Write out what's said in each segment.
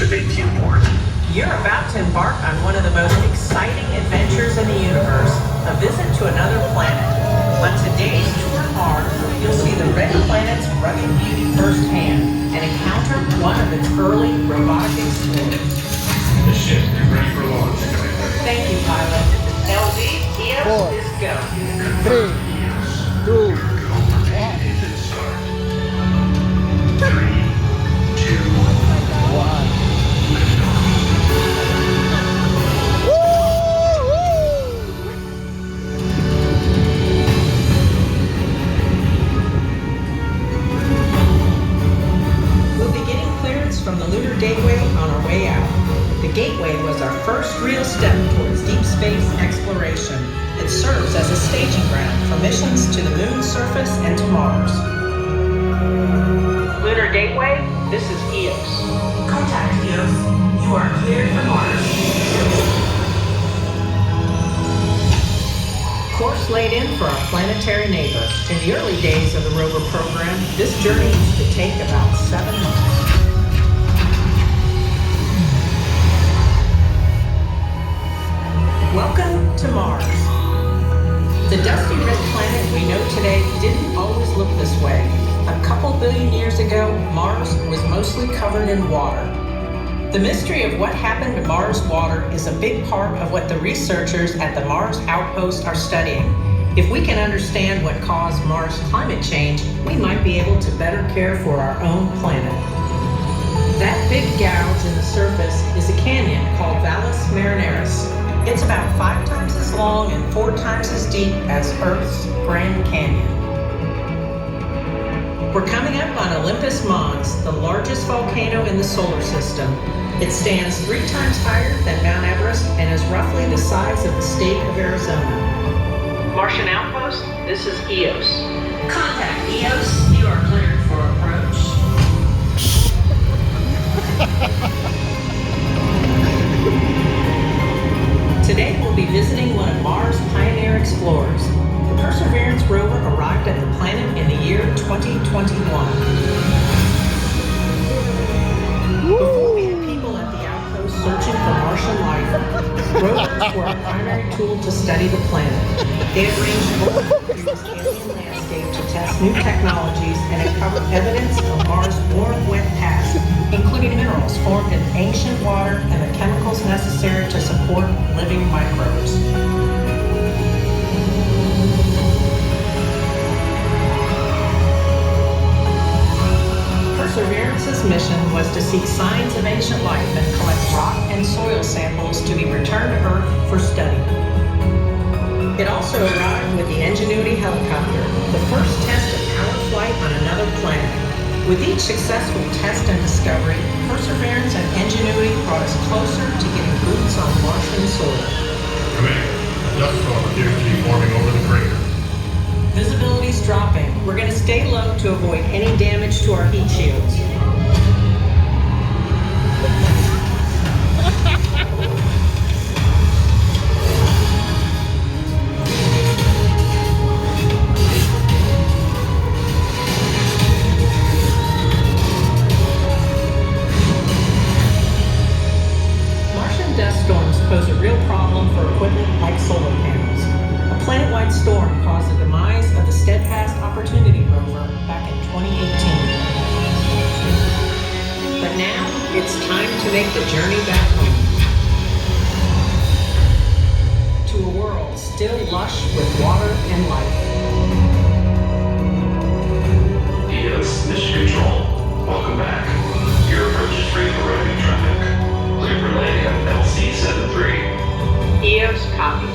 Activate viewport. You're about to embark on one of the most exciting adventures in the universe, a visit to another planet. On today's tour of Mars, you'll see the red planet's rugged beauty firsthand and encounter one of its early robotic explorers. The ship is ready for launch. Thank you, pilot. LV, EOS is go. 3, 2, 1. 3, 2, 1. We'll be getting clearance from the Lunar Gateway on our way out. The Gateway was our first real step towards deep space exploration. It serves as a staging ground for missions to the moon's surface and to Mars. Lunar Gateway, this is EOS. Contact EOS. You are cleared for Mars. Course laid in for our planetary neighbor. In the early days of the rover program, this journey used to take about 7 months. Welcome to Mars. The dusty red planet we know today didn't always look this way. A couple billion years ago, Mars was mostly covered in water. The mystery of what happened to Mars water is a big part of what the researchers at the Mars Outpost are studying. If we can understand what caused Mars climate change, we might be able to better care for our own planet. That big gouge in the surface is a canyon called Valles Marineris. It's about 5 times as long and 4 times as deep as Earth's Grand Canyon. We're coming up on Olympus Mons, the largest volcano in the solar system. It stands 3 times higher than Mount Everest and is roughly the size of the state of Arizona. Martian Outpost, this is EOS. Contact EOS. You are cleared for approach. Today we'll be visiting one of Mars' pioneer explorers. The Perseverance rover arrived at the planet in the year 2021. Before we had people at the outpost searching for Martian life, rovers were our primary tool to study the planet. They had ranged over the alien landscape to test new technologies and uncover evidence of Mars' warm, wet past, including minerals formed in ancient water and the chemicals necessary to support living microbes. Perseverance's mission was to seek signs of ancient life and collect rock and soil samples to be returned to Earth for study. It also arrived with the Ingenuity helicopter, the first test of powered flight on another planet. With each successful test and discovery, Perseverance and Ingenuity brought us closer to getting boots on Martian soil. Commander, a dust storm appears to be forming over the crater. Visibility's dropping. We're going to stay low to avoid any damage to our heat shields. Martian dust storms pose a real problem for equipment like solar panels. A planet-wide storm caused the demise of the Steadfast Opportunity rover back in 2018. But now, it's time to make the journey back home. To a world still lush with water and life. EOS Mission Control, welcome back. Your approach is free for roaming traffic. Clear for landing on LC-73. EOS copy.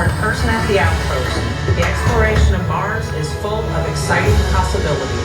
person at the outpost. The exploration of Mars is full of exciting possibilities.